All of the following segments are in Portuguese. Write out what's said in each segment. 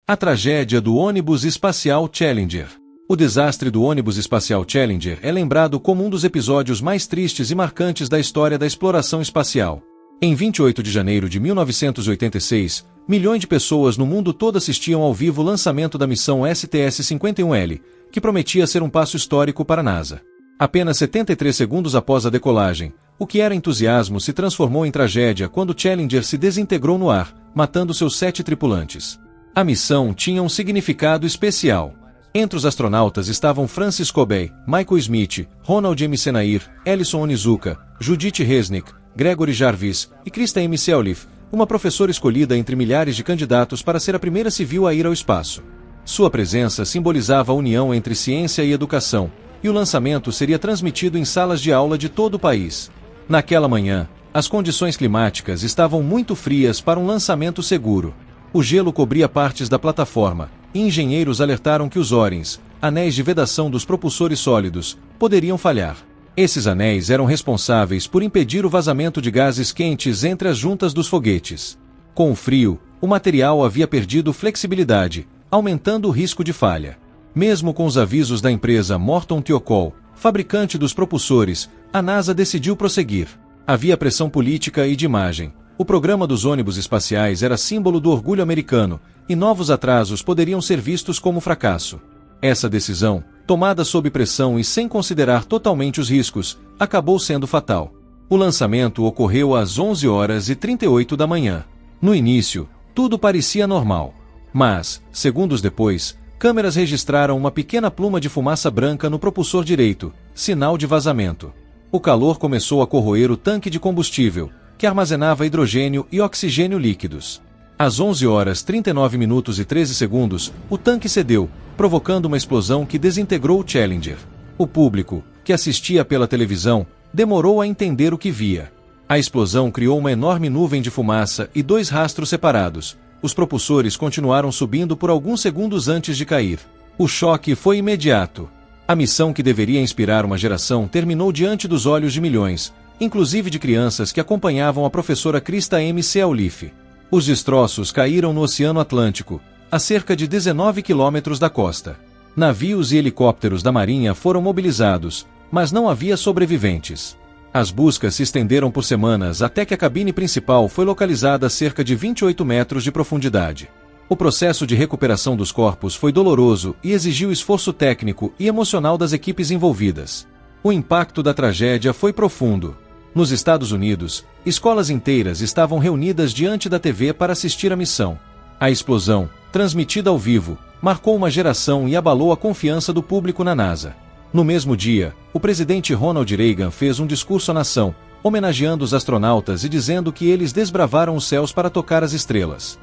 A tragédia do ônibus espacial Challenger. O desastre do ônibus espacial Challenger é lembrado como um dos episódios mais tristes e marcantes da história da exploração espacial. Em 28 de janeiro de 1986, milhões de pessoas no mundo todo assistiam ao vivo o lançamento da missão STS-51L, que prometia ser um passo histórico para a NASA. Apenas 73 segundos após a decolagem, o que era entusiasmo se transformou em tragédia quando Challenger se desintegrou no ar, matando seus 7 tripulantes. A missão tinha um significado especial. Entre os astronautas estavam Francis Collins, Michael Smith, Ronald M. Senair, Ellison Onizuka, Judith Resnick, Gregory Jarvis e Krista M. Sewliff, uma professora escolhida entre milhares de candidatos para ser a primeira civil a ir ao espaço. Sua presença simbolizava a união entre ciência e educação, e o lançamento seria transmitido em salas de aula de todo o país. Naquela manhã, as condições climáticas estavam muito frias para um lançamento seguro. O gelo cobria partes da plataforma, e engenheiros alertaram que os O-rings, anéis de vedação dos propulsores sólidos, poderiam falhar. Esses anéis eram responsáveis por impedir o vazamento de gases quentes entre as juntas dos foguetes. Com o frio, o material havia perdido flexibilidade, aumentando o risco de falha. Mesmo com os avisos da empresa Morton Thiokol, fabricante dos propulsores, a NASA decidiu prosseguir. Havia pressão política e de imagem. O programa dos ônibus espaciais era símbolo do orgulho americano, e novos atrasos poderiam ser vistos como fracasso. Essa decisão, tomada sob pressão e sem considerar totalmente os riscos, acabou sendo fatal. O lançamento ocorreu às 11h38 da manhã. No início, tudo parecia normal. Mas, segundos depois, câmeras registraram uma pequena pluma de fumaça branca no propulsor direito, sinal de vazamento. O calor começou a corroer o tanque de combustível, que armazenava hidrogênio e oxigênio líquidos. Às 11h39:13, o tanque cedeu, provocando uma explosão que desintegrou o Challenger. O público, que assistia pela televisão, demorou a entender o que via. A explosão criou uma enorme nuvem de fumaça e 2 rastros separados. Os propulsores continuaram subindo por alguns segundos antes de cair. O choque foi imediato. A missão que deveria inspirar uma geração terminou diante dos olhos de milhões, inclusive de crianças que acompanhavam a professora Krista M. Sewliff. Os destroços caíram no Oceano Atlântico, a cerca de 19 quilômetros da costa. Navios e helicópteros da Marinha foram mobilizados, mas não havia sobreviventes. As buscas se estenderam por semanas até que a cabine principal foi localizada a cerca de 28 metros de profundidade. O processo de recuperação dos corpos foi doloroso e exigiu esforço técnico e emocional das equipes envolvidas. O impacto da tragédia foi profundo. Nos Estados Unidos, escolas inteiras estavam reunidas diante da TV para assistir à missão. A explosão, transmitida ao vivo, marcou uma geração e abalou a confiança do público na NASA. No mesmo dia, o presidente Ronald Reagan fez um discurso à nação, homenageando os astronautas e dizendo que eles desbravaram os céus para tocar as estrelas.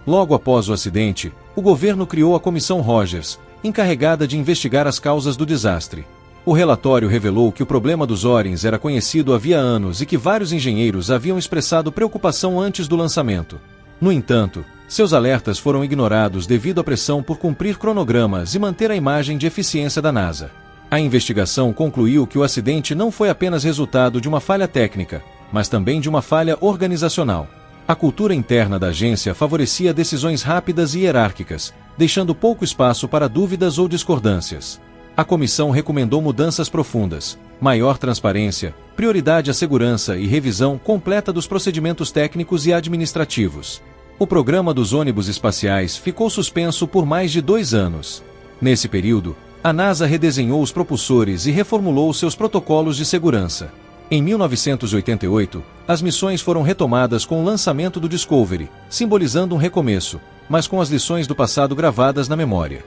Logo após o acidente, o governo criou a Comissão Rogers, encarregada de investigar as causas do desastre. O relatório revelou que o problema dos O-rings era conhecido havia anos e que vários engenheiros haviam expressado preocupação antes do lançamento. No entanto, seus alertas foram ignorados devido à pressão por cumprir cronogramas e manter a imagem de eficiência da NASA. A investigação concluiu que o acidente não foi apenas resultado de uma falha técnica, mas também de uma falha organizacional. A cultura interna da agência favorecia decisões rápidas e hierárquicas, deixando pouco espaço para dúvidas ou discordâncias. A comissão recomendou mudanças profundas, maior transparência, prioridade à segurança e revisão completa dos procedimentos técnicos e administrativos. O programa dos ônibus espaciais ficou suspenso por mais de 2 anos. Nesse período, a NASA redesenhou os propulsores e reformulou seus protocolos de segurança. Em 1988, as missões foram retomadas com o lançamento do Discovery, simbolizando um recomeço, mas com as lições do passado gravadas na memória.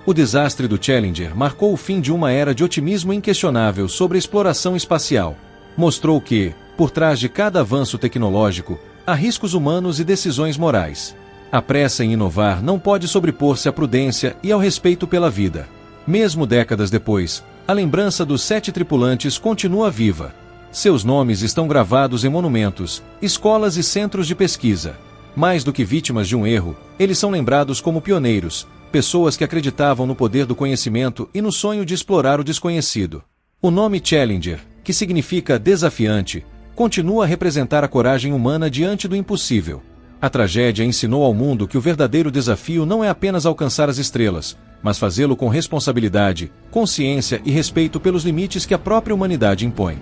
O desastre do Challenger marcou o fim de uma era de otimismo inquestionável sobre a exploração espacial. Mostrou que, por trás de cada avanço tecnológico, há riscos humanos e decisões morais. A pressa em inovar não pode sobrepor-se à prudência e ao respeito pela vida. Mesmo décadas depois, a lembrança dos 7 tripulantes continua viva. Seus nomes estão gravados em monumentos, escolas e centros de pesquisa. Mais do que vítimas de um erro, eles são lembrados como pioneiros, pessoas que acreditavam no poder do conhecimento e no sonho de explorar o desconhecido. O nome Challenger, que significa desafiante, continua a representar a coragem humana diante do impossível. A tragédia ensinou ao mundo que o verdadeiro desafio não é apenas alcançar as estrelas, mas fazê-lo com responsabilidade, consciência e respeito pelos limites que a própria humanidade impõe.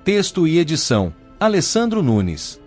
Texto e edição: Alessandro Nunes.